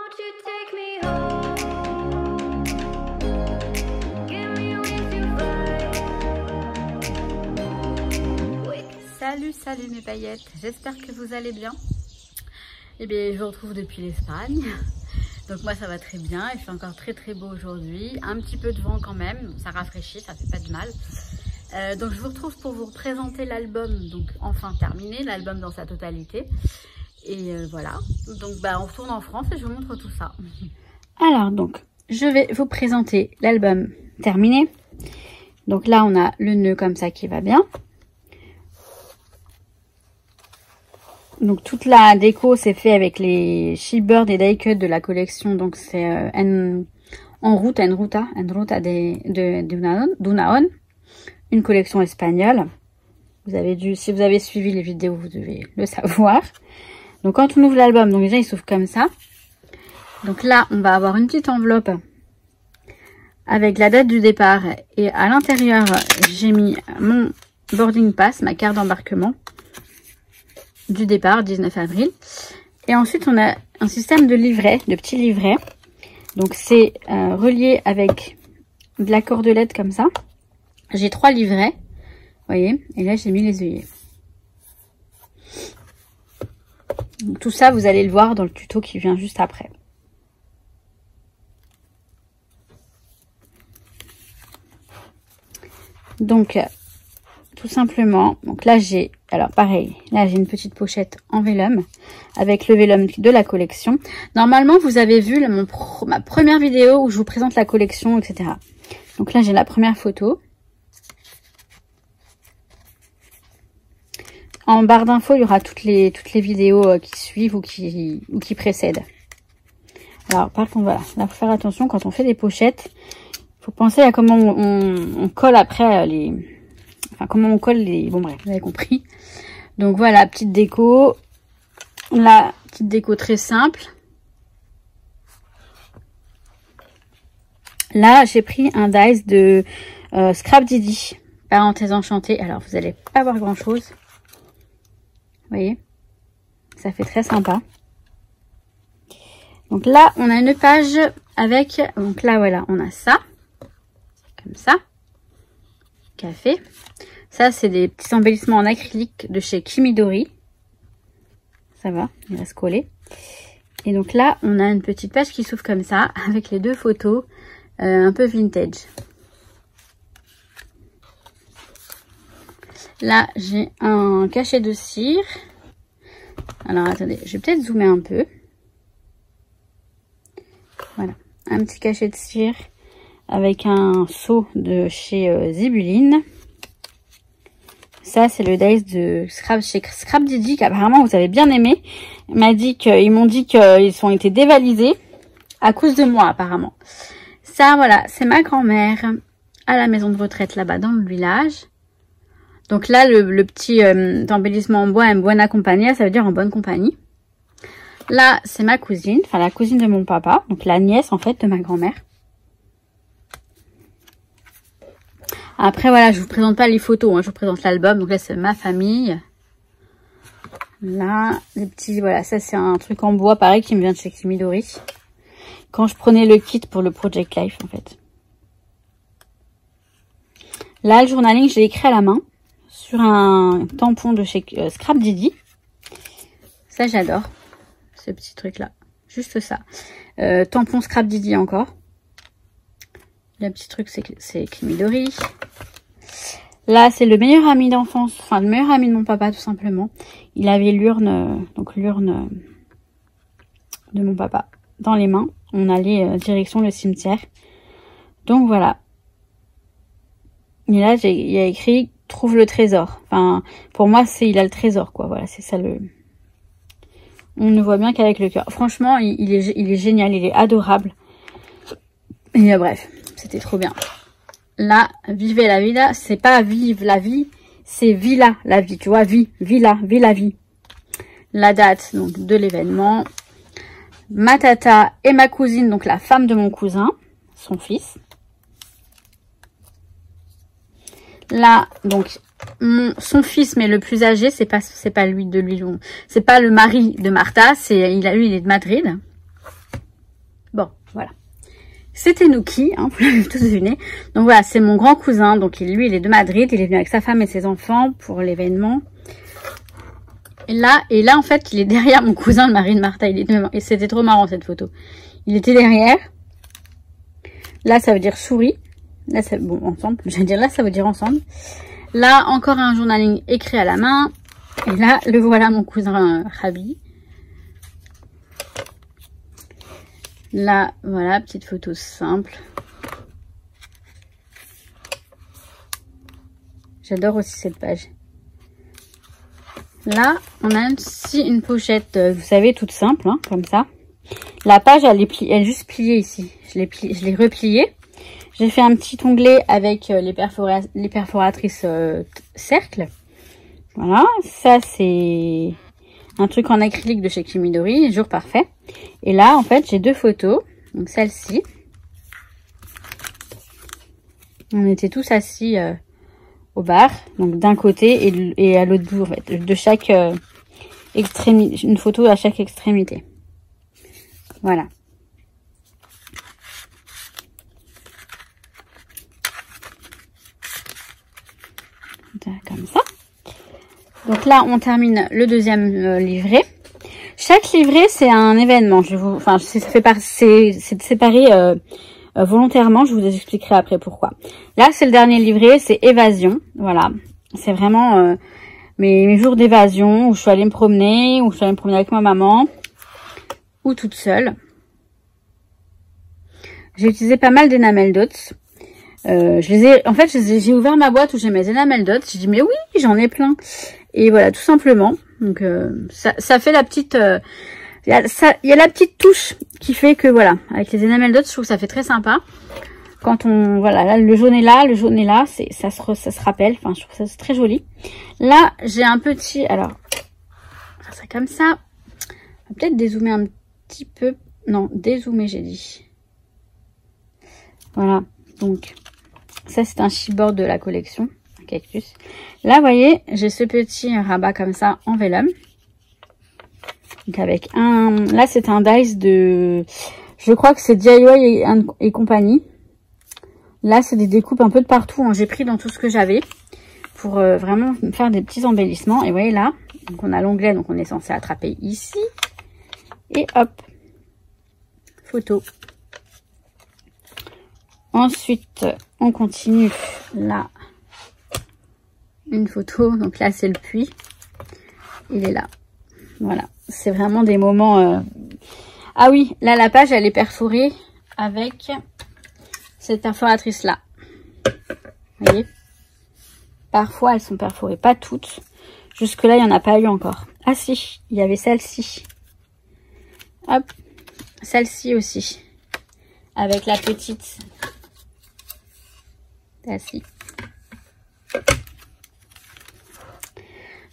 Won't you take me home? Give me wings to fly. Salut mes paillettes, j'espère que vous allez bien. Eh bien je vous retrouve depuis l'Espagne. Donc moi ça va très bien, il fait encore très beau aujourd'hui. Un petit peu de vent quand même, ça rafraîchit, ça fait pas de mal. Donc je vous retrouve pour vous présenter l'album, donc enfin terminé, l'album dans sa totalité. Et voilà, donc on retourne en France et je vous montre tout ça. Alors donc, je vais vous présenter l'album terminé. Donc là on a le nœud comme ça qui va bien. Donc toute la déco c'est fait avec les Shibird et Die Cut de la collection. Donc c'est En Ruta de Dunaon. Une collection espagnole. Vous avez dû, si vous avez suivi les vidéos, vous devez le savoir. Donc quand on ouvre l'album, donc déjà il s'ouvre comme ça. Donc là, on va avoir une petite enveloppe avec la date du départ. Et à l'intérieur, j'ai mis mon boarding pass, ma carte d'embarquement du départ, 19 avril. Et ensuite, on a un système de livret, de petits livrets. Donc c'est relié avec de la cordelette comme ça. J'ai 3 livrets, vous voyez, et là j'ai mis les œillets. Donc, tout ça, vous allez le voir dans le tuto qui vient juste après. Donc, tout simplement, donc là j'ai, alors pareil, là j'ai une petite pochette en vélum avec le vélum de la collection. Normalement, vous avez vu ma première vidéo où je vous présente la collection, etc. Donc là j'ai la première photo. En barre d'infos, il y aura toutes les vidéos qui suivent ou qui précèdent. Alors, par contre, voilà, là, faut faire attention quand on fait des pochettes. Il faut penser à comment on colle après comment on colle les... Bon, bref, vous avez compris. Donc, voilà, petite déco. La petite déco très simple. Là, j'ai pris un dice de Scrap Didi. Parenthèse enchantée. Alors, vous n'allez pas voir grand-chose. Vous voyez, ça fait très sympa. Donc là, on a une page avec... Donc là, voilà, on a ça. Comme ça. Café. Ça, c'est des petits embellissements en acrylique de chez Kimidori. Ça va, il reste collé. Et donc là, on a une petite page qui s'ouvre comme ça, avec les 2 photos un peu vintage. Là, j'ai un cachet de cire. Alors, attendez, je vais peut-être zoomer un peu. Voilà, un petit cachet de cire avec un seau de chez Zibuline. Ça, c'est le dice de chez Scrap Didi, qu'apparemment vous avez bien aimé. Ils m'ont dit qu'ils ont été dévalisés à cause de moi, apparemment. Ça, voilà, c'est ma grand-mère à la maison de retraite là-bas dans le village. Donc là, le petit embellissement en bois, en buena compagnia, ça veut dire en bonne compagnie. Là, c'est ma cousine, enfin la cousine de mon papa, donc la nièce en fait de ma grand-mère. Après, voilà, je vous présente pas les photos, hein, je vous présente l'album. Donc là, c'est ma famille. Là, les petits, voilà, ça c'est un truc en bois, pareil, qui me vient de chez Kimidori. Quand je prenais le kit pour le Project Life, en fait. Là, le journaling, je l'ai écrit à la main. Sur un tampon de chez Scrap Didi. Ça, j'adore. Ce petit truc-là. Juste ça. Tampon Scrap Didi encore. Le petit truc, c'est Kimidori. Là, c'est le meilleur ami d'enfance. Enfin, le meilleur ami de mon papa, tout simplement. Il avait l'urne, donc l'urne de mon papa dans les mains. On allait direction le cimetière. Donc, voilà. Et là, il y a écrit... trouve le trésor. Enfin, pour moi, il a le trésor, quoi. Voilà, c'est ça le... On ne voit bien qu'avec le cœur. Franchement, il est génial, il est adorable. Et bref, c'était trop bien. Là, vivez la vida, c'est pas vive la vie, c'est villa la vie, tu vois, vie la vie. La date, donc, de l'événement. Ma tata et ma cousine, donc la femme de mon cousin, son fils. Là, donc, son fils, mais le plus âgé, c'est pas lui, c'est pas le mari de Martha, lui, il est de Madrid. Voilà. C'était Nuki, hein, vous l'avez tous deviné. Donc voilà, c'est mon grand cousin. Donc lui, il est de Madrid. Il est venu avec sa femme et ses enfants pour l'événement. Et là, en fait, il est derrière mon cousin de Marine Martha. Et c'était trop marrant cette photo. Il était derrière. Là, ça veut dire souris. Là, ça, bon, ensemble. Je vais dire là, ça veut dire ensemble. Là, encore un journaling écrit à la main. Et là, le voilà, mon cousin Rabi. Là, voilà, petite photo simple. J'adore aussi cette page. Là, on a aussi une pochette, vous savez, toute simple, hein, comme ça. La page, elle est juste pliée ici. Je l'ai repliée. J'ai fait un petit onglet avec les perforatrices cercle. Voilà, ça c'est un truc en acrylique de chez Kimidori, jour parfait. Et là, en fait, j'ai deux photos. Donc celle-ci. On était tous assis au bar, donc d'un côté et à l'autre bout, en fait, de chaque extrémité, une photo à chaque extrémité. Voilà. Comme ça. Donc là, on termine le deuxième livret. Chaque livret, c'est un événement. C'est séparé volontairement. Je vous expliquerai après pourquoi. Là, c'est le dernier livret, c'est évasion. Voilà, c'est vraiment mes jours d'évasion où je suis allée me promener, où je suis allée me promener avec ma maman ou toute seule. J'ai utilisé pas mal d'enamel dots. J'ai ouvert ma boîte où j'ai mes enamel dots. J'ai dit mais oui, j'en ai plein. Et voilà, tout simplement. Donc ça fait la petite, il y a la petite touche qui fait que voilà, avec les enamel dots, je trouve que ça fait très sympa. Quand on, voilà, là, le jaune est là, ça se rappelle. Enfin, je trouve ça c'est très joli. Là, j'ai un petit, alors, on va faire ça comme ça. On va peut-être dézoomer un petit peu. Non, dézoomer, j'ai dit. Voilà, donc ça c'est un chipboard de la collection Cactus. Là vous voyez, j'ai ce petit rabat comme ça en vélum, donc avec là c'est un dice de, je crois que c'est DIY et compagnie. Là c'est des découpes un peu de partout, hein. J'ai pris dans tout ce que j'avais pour vraiment faire des petits embellissements. Et vous voyez là, donc on a l'onglet, donc on est censé attraper ici et hop, photo. Ensuite, on continue là. Une photo. Donc là, c'est le puits. Il est là. Voilà. C'est vraiment des moments... Ah oui, là, la page, elle est perforée avec cette perforatrice-là. Vous voyez? Parfois, elles sont perforées. Pas toutes. Jusque-là, il n'y en a pas eu encore. Ah si, il y avait celle-ci. Hop. Celle-ci aussi. Avec la petite... Assis.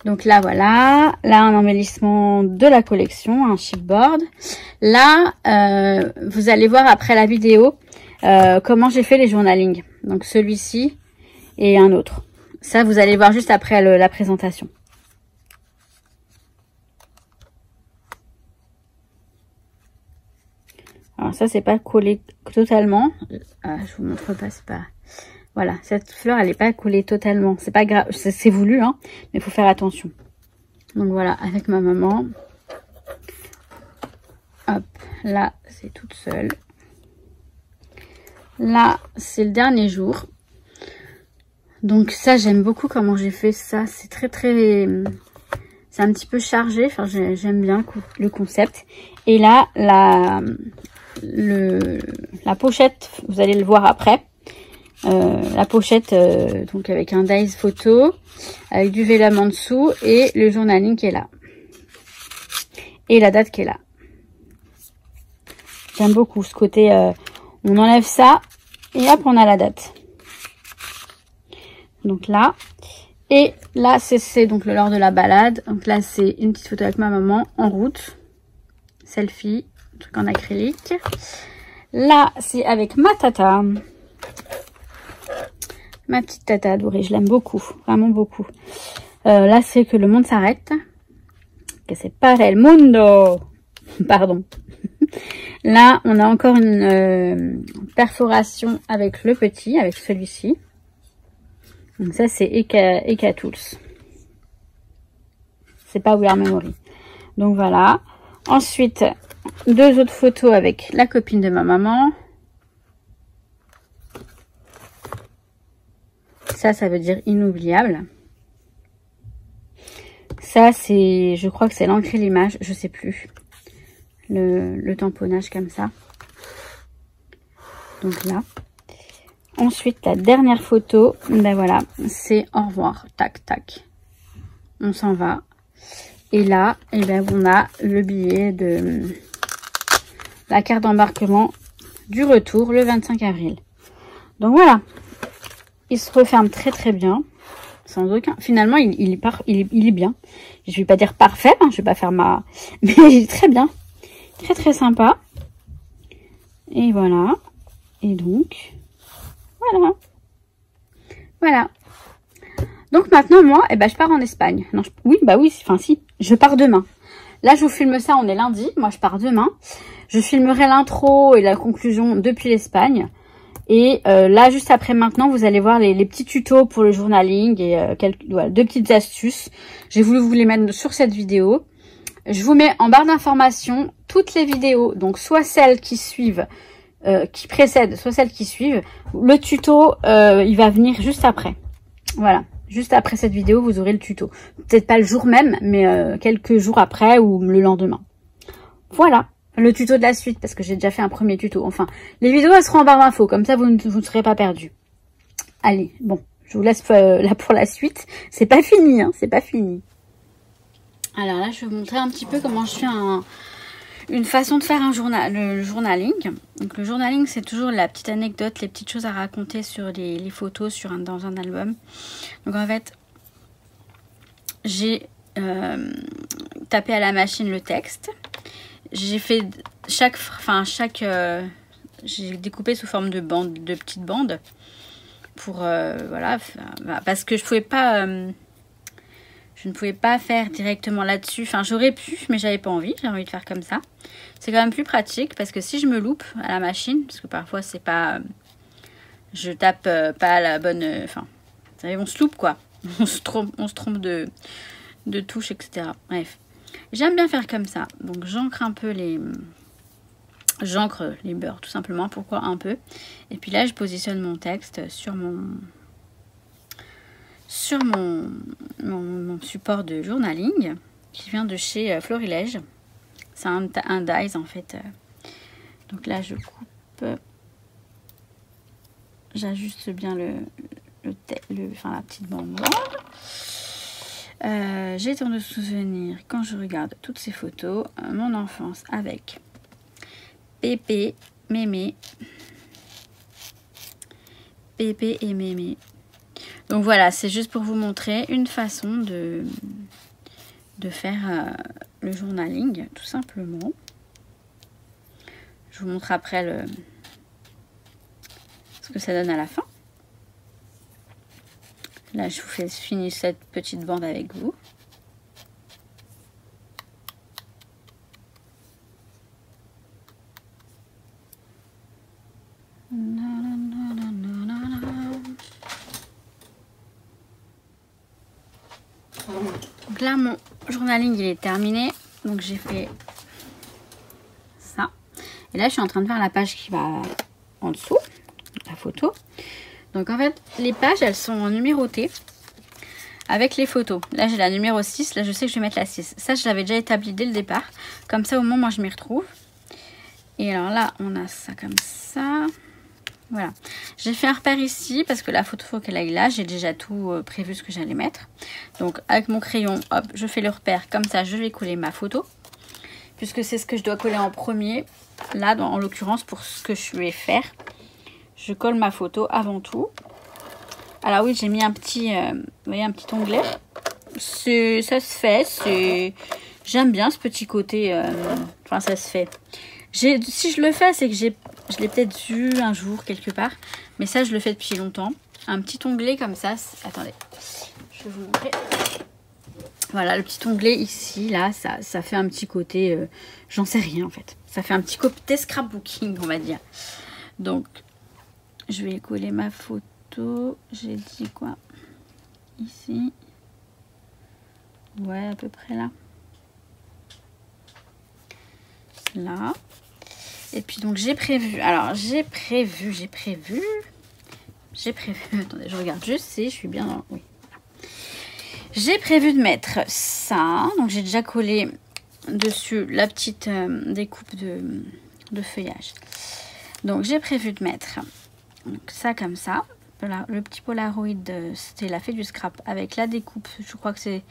Donc là voilà, là un embellissement de la collection, un chipboard. Là vous allez voir après la vidéo comment j'ai fait les journalings. Donc celui-ci et un autre. Ça vous allez voir juste après la présentation. Alors ça c'est pas collé totalement. Je vous montre pas, c'est pas... Voilà, cette fleur, elle n'est pas collée totalement. C'est pas grave, c'est voulu, hein, mais il faut faire attention. Donc voilà, avec ma maman. Hop, là, c'est toute seule. Là, c'est le dernier jour. Donc ça, j'aime beaucoup comment j'ai fait ça. C'est très... C'est un petit peu chargé. Enfin, j'aime bien le concept. Et là, la pochette, vous allez le voir après. La pochette donc avec un dice photo avec du vélum en dessous et le journaling qui est là et la date qui est là. J'aime beaucoup ce côté on enlève ça et hop on a la date. Donc là et là c'est donc le lors de la balade. Donc là c'est une petite photo avec ma maman en route, selfie, truc en acrylique. Là c'est avec ma tata. Ma petite tata adorée, je l'aime beaucoup, vraiment beaucoup. Là, c'est que le monde s'arrête. Que c'est para el mundo. Pardon. Là, on a encore une perforation avec le petit, avec celui-ci. Donc ça, c'est Eka Tools. C'est pas We Are Memory. Donc voilà. Ensuite, 2 autres photos avec la copine de ma maman. Ça veut dire inoubliable. Ça, c'est, je crois que c'est l'ancrer l'image, je sais plus. Le tamponnage comme ça. Donc là. Ensuite, la dernière photo, ben voilà, c'est au revoir. Tac, tac. On s'en va. Et là, eh ben, on a le billet de la carte d'embarquement du retour le 25 avril. Donc voilà. Il se referme très très bien. Sans aucun. Finalement, il est bien. Je vais pas dire parfait, hein, je vais pas faire ma. Mais il est très bien. Très très sympa. Et voilà. Et donc. Voilà. Voilà. Donc maintenant, moi, eh ben, je pars en Espagne. Non, oui, bah oui, enfin si. Je pars demain. Là, je vous filme ça, on est lundi. Moi, je pars demain. Je filmerai l'intro et la conclusion depuis l'Espagne. Et là, juste après maintenant, vous allez voir les petits tutos pour le journaling et voilà, 2 petites astuces. J'ai voulu vous les mettre sur cette vidéo. Je vous mets en barre d'informations toutes les vidéos, donc soit celles qui suivent, qui précèdent, soit celles qui suivent. Le tuto, il va venir juste après. Voilà, juste après cette vidéo, vous aurez le tuto. Peut-être pas le jour même, mais quelques jours après ou le lendemain. Voilà. Le tuto de la suite, parce que j'ai déjà fait un premier tuto. Enfin, les vidéos, elles seront en barre d'infos. Comme ça, vous ne serez pas perdus. Allez, bon, je vous laisse là pour la suite. C'est pas fini, hein, c'est pas fini. Alors là, je vais vous montrer un petit peu comment je fais une façon de faire le journaling. Donc, le journaling, c'est toujours la petite anecdote, les petites choses à raconter sur les photos dans un album. Donc, en fait, j'ai tapé à la machine le texte. J'ai fait j'ai découpé sous forme de petites bandes pour voilà, parce que je ne pouvais pas faire directement là-dessus. Enfin, j'aurais pu, mais j'avais pas envie. J'ai envie de faire comme ça. C'est quand même plus pratique parce que si je me loupe à la machine, parce que parfois c'est pas, je tape pas la bonne, enfin, vous savez, on se loupe quoi. On se trompe de touches, etc. Bref. J'aime bien faire comme ça. Donc j'encre un peu j'encre les beurres tout simplement. Pourquoi un peu? Et puis là je positionne mon texte sur mon support de journaling qui vient de chez Florilège. C'est un dies en fait. Donc là je coupe, j'ajuste bien la petite bande noire. J'ai tant de souvenirs quand je regarde toutes ces photos, mon enfance avec Pépé, Mémé. Pépé et Mémé. Donc voilà, c'est juste pour vous montrer une façon de faire le journaling, tout simplement. Je vous montre après ce que ça donne à la fin. Là, je vous finis cette petite bande avec vous. Donc là, mon journaling, il est terminé. Donc, j'ai fait ça. Et là, je suis en train de faire la page qui va en dessous, la photo. Donc en fait, les pages, elles sont numérotées avec les photos. Là, j'ai la numéro 6. Là, je sais que je vais mettre la 6. Ça, je l'avais déjà établi dès le départ. Comme ça, au moment, moi, je m'y retrouve. Et alors là, on a ça comme ça. Voilà. J'ai fait un repère ici parce que la photo, faut qu'elle aille là. J'ai déjà tout prévu ce que j'allais mettre. Donc, avec mon crayon, hop, je fais le repère. Comme ça, je vais coller ma photo. Puisque c'est ce que je dois coller en premier. Là, en l'occurrence, pour ce que je vais faire. Je colle ma photo avant tout. Alors oui, j'ai mis un petit, vous voyez, un petit onglet. Ça se fait. J'aime bien ce petit côté. Enfin, ça se fait. Si je le fais, c'est que je l'ai peut-être vu un jour quelque part. Mais ça, je le fais depuis longtemps. Un petit onglet comme ça. Attendez, je vais vous montrer. Voilà, le petit onglet ici, là, ça fait un petit côté. J'en sais rien en fait. Ça fait un petit côté scrapbooking, on va dire. Donc, je vais coller ma photo. J'ai dit quoi? Ici. Ouais, à peu près là. Là. Et puis donc j'ai prévu. Alors j'ai prévu. Attendez, je regarde juste si je suis bien dans... Oui. J'ai prévu de mettre ça. Donc j'ai déjà collé dessus la petite découpe de feuillage. Donc j'ai prévu de mettre donc, ça comme ça. Le petit Polaroid, c'était la fée du scrap avec la découpe. Je crois que c'est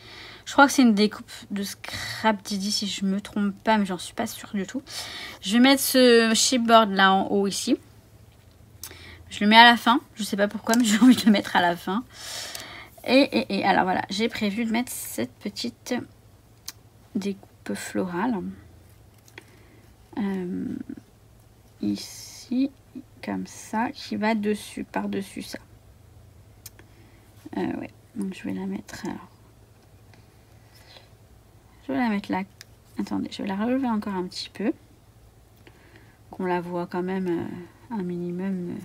une découpe de Scrap Didi si je me trompe pas, mais j'en suis pas sûre du tout. Je vais mettre ce chipboard là en haut ici. Je le mets à la fin. Je sais pas pourquoi, mais j'ai envie de le mettre à la fin. Et alors voilà, j'ai prévu de mettre cette petite découpe florale ici. Comme ça, qui va dessus, par-dessus ça. Ouais, donc je vais la mettre. Alors, je vais la mettre là. Attendez, je vais la relever encore un petit peu. Qu'on la voit quand même un minimum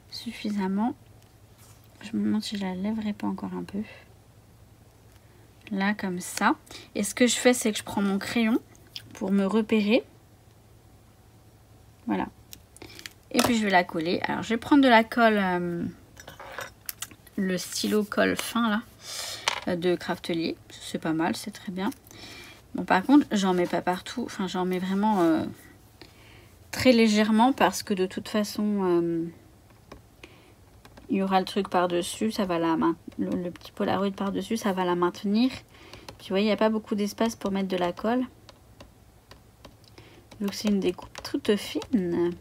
suffisamment. Je me demande si je la lèverai pas encore un peu. Là, comme ça. Et ce que je fais, c'est que je prends mon crayon pour me repérer. Voilà. Et puis je vais la coller. Alors je vais prendre de la colle, le stylo colle fin là, de Craftelier. C'est pas mal, c'est très bien. Bon par contre, j'en mets pas partout. Enfin j'en mets vraiment très légèrement parce que de toute façon, il y aura le truc par-dessus. Ça va la le petit Polaroid par-dessus, ça va la maintenir. Puis vous voyez, il n'y a pas beaucoup d'espace pour mettre de la colle. Vu que c'est une découpe toute fine.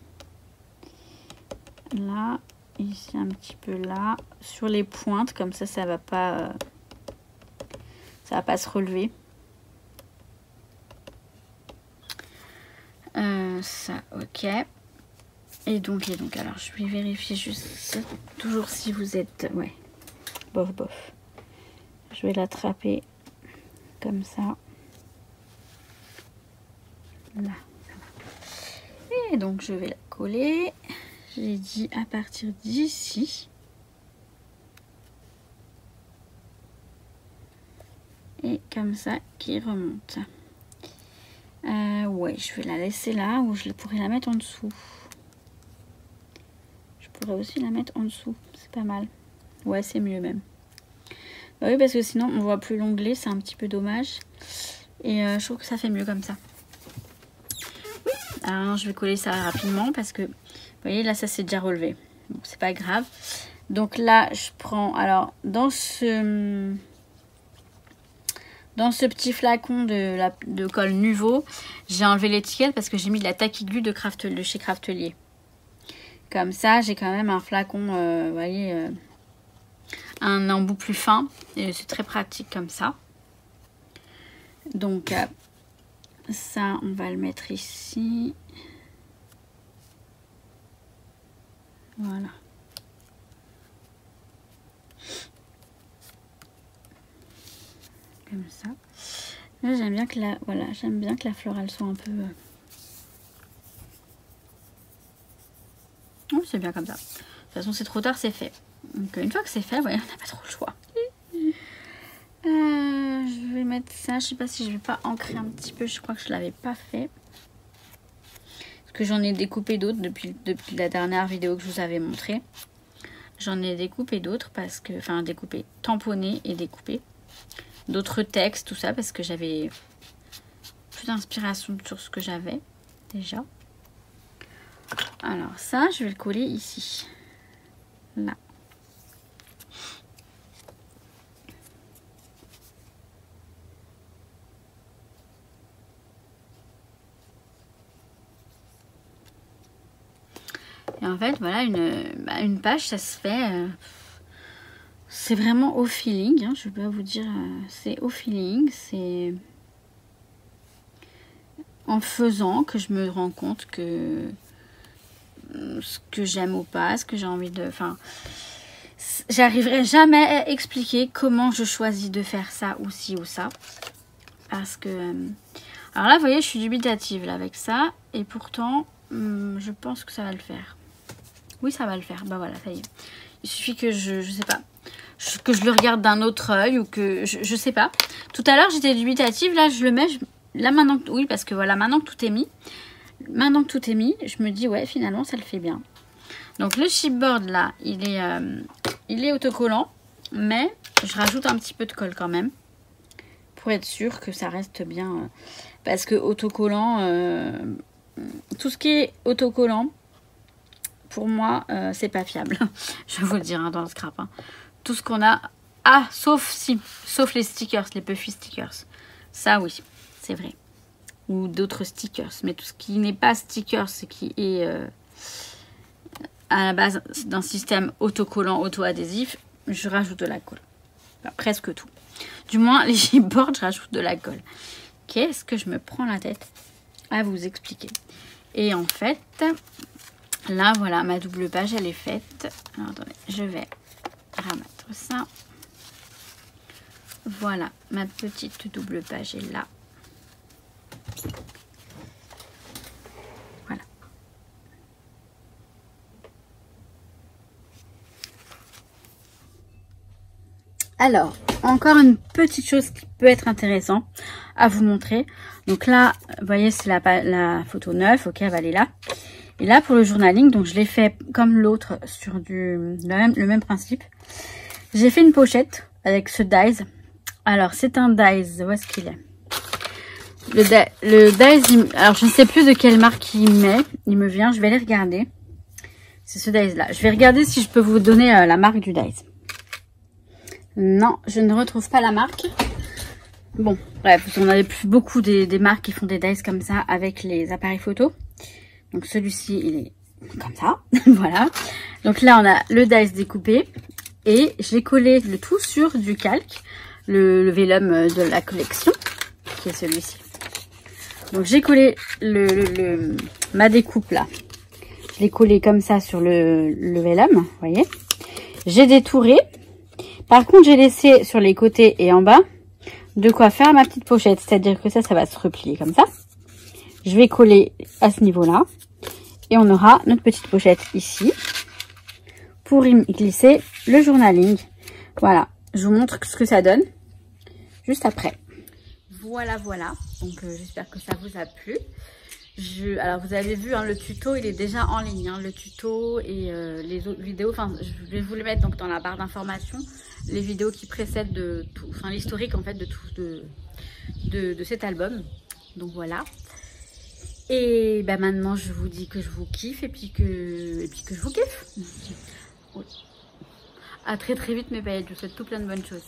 Là, ici un petit peu là, sur les pointes, comme ça va pas se relever. Ça, ok. Et donc, alors je vais vérifier juste toujours si vous êtes, ouais, bof. Je vais l'attraper comme ça. Là. Et donc je vais la coller. J'ai dit à partir d'ici. Et comme ça, qui remonte. Ouais, je vais la laisser là ou je pourrais la mettre en dessous. Je pourrais aussi la mettre en dessous. C'est pas mal. Ouais, c'est mieux même. Bah oui, parce que sinon, on voit plus l'onglet. C'est un petit peu dommage. Et je trouve que ça fait mieux comme ça. Oui. Alors, je vais coller ça rapidement parce que... Vous voyez, là, ça s'est déjà relevé. Bon, c'est pas grave. Donc là, je prends... Alors, dans ce petit flacon de colle Nuvo, j'ai enlevé l'étiquette parce que j'ai mis de la taquiglu de chez Craftelier. Comme ça, j'ai quand même un flacon, vous voyez, un embout plus fin. Et c'est très pratique comme ça. Donc, ça, on va le mettre ici. Voilà. Comme ça. Là, j'aime bien que la florale soit un peu... Oh, c'est bien comme ça. De toute façon, c'est trop tard, c'est fait. Donc, une fois que c'est fait, ouais, on n'a pas trop le choix. Je vais mettre ça. Je sais pas si je vais pas ancrer un petit peu. Je crois que je l'avais pas fait. Parce que j'en ai découpé d'autres depuis la dernière vidéo que je vous avais montré. J'en ai découpé d'autres parce que... Enfin, découpé, tamponné et découpé. D'autres textes, tout ça, parce que j'avais plus d'inspiration sur ce que j'avais déjà. Alors ça, je vais le coller ici. Là. Et en fait, voilà, une page, ça se fait... c'est vraiment au feeling, hein, je vais pas vous dire... c'est au feeling, c'est... En faisant que je me rends compte que... ce que j'aime ou pas, ce que j'ai envie de... Enfin, j'arriverai jamais à expliquer comment je choisis de faire ça ou ci ou ça. Parce que... Alors là, vous voyez, je suis dubitative là, avec ça. Et pourtant, je pense que ça va le faire. Oui, ça va le faire. Bah voilà, ça y est. Il suffit que je sais pas, que je le regarde d'un autre œil ou que je sais pas. Tout à l'heure, j'étais dubitative. Là, je le mets. Là, maintenant, oui, parce que voilà, maintenant que tout est mis. Maintenant que tout est mis, je me dis, ouais, finalement, ça le fait bien. Donc, le chipboard, là, il est autocollant. Mais je rajoute un petit peu de colle quand même. Pour être sûr que ça reste bien. Parce que autocollant, tout ce qui est autocollant, pour moi, c'est pas fiable. Je vais vous le dire hein, dans le scrap. Hein. Tout ce qu'on a... Ah, sauf les stickers, les puffy stickers. Ça, oui, c'est vrai. Ou d'autres stickers. Mais tout ce qui n'est pas stickers, ce qui est à la base d'un système autocollant, auto-adhésif, je rajoute de la colle. Enfin, presque tout. Du moins, les chipboards, je rajoute de la colle. Qu'est-ce que je me prends la tête à vous expliquer. Et en fait, là, voilà, ma double page, elle est faite. Alors, attendez, je vais ramettre ça. Voilà, ma petite double page est là. Voilà. Alors, encore une petite chose qui peut être intéressante à vous montrer. Donc là, vous voyez, c'est la photo 9. Ok, elle va aller là. Et là, pour le journaling, donc je l'ai fait comme l'autre sur le même principe. J'ai fait une pochette avec ce dies. Alors, c'est un dies. Où est-ce qu'il est? Le dies, alors je ne sais plus de quelle marque il me vient. Je vais aller regarder. C'est ce dies là. Je vais regarder si je peux vous donner la marque du dies. Non, je ne retrouve pas la marque. Bon, bref, on a beaucoup des marques qui font des dies comme ça avec les appareils photo. Donc celui-ci, il est comme ça. Voilà. Donc là, on a le dies découpé. Et je l'ai collé le tout sur du calque. Le vélum de la collection, qui est celui-ci. Donc j'ai collé ma découpe là. Je l'ai collé comme ça sur le vélum, vous voyez. J'ai détouré. Par contre, j'ai laissé sur les côtés et en bas de quoi faire ma petite pochette. C'est-à-dire que ça va se replier comme ça. Je vais coller à ce niveau-là. Et on aura notre petite pochette ici. Pour y glisser le journaling. Voilà. Je vous montre ce que ça donne. Juste après. Voilà, voilà. Donc, j'espère que ça vous a plu. Alors, vous avez vu, hein, le tuto, il est déjà en ligne. Hein, le tuto et les autres vidéos. Enfin, je vais vous les mettre donc, dans la barre d'informations. Les vidéos qui précèdent de tout. Enfin, l'historique, en fait, de tout de cet album. Donc, voilà. Et ben, maintenant, je vous dis que je vous kiffe et puis que je vous kiffe. Oui. À très très vite, mes paillettes. Je vous souhaite tout plein de bonnes choses.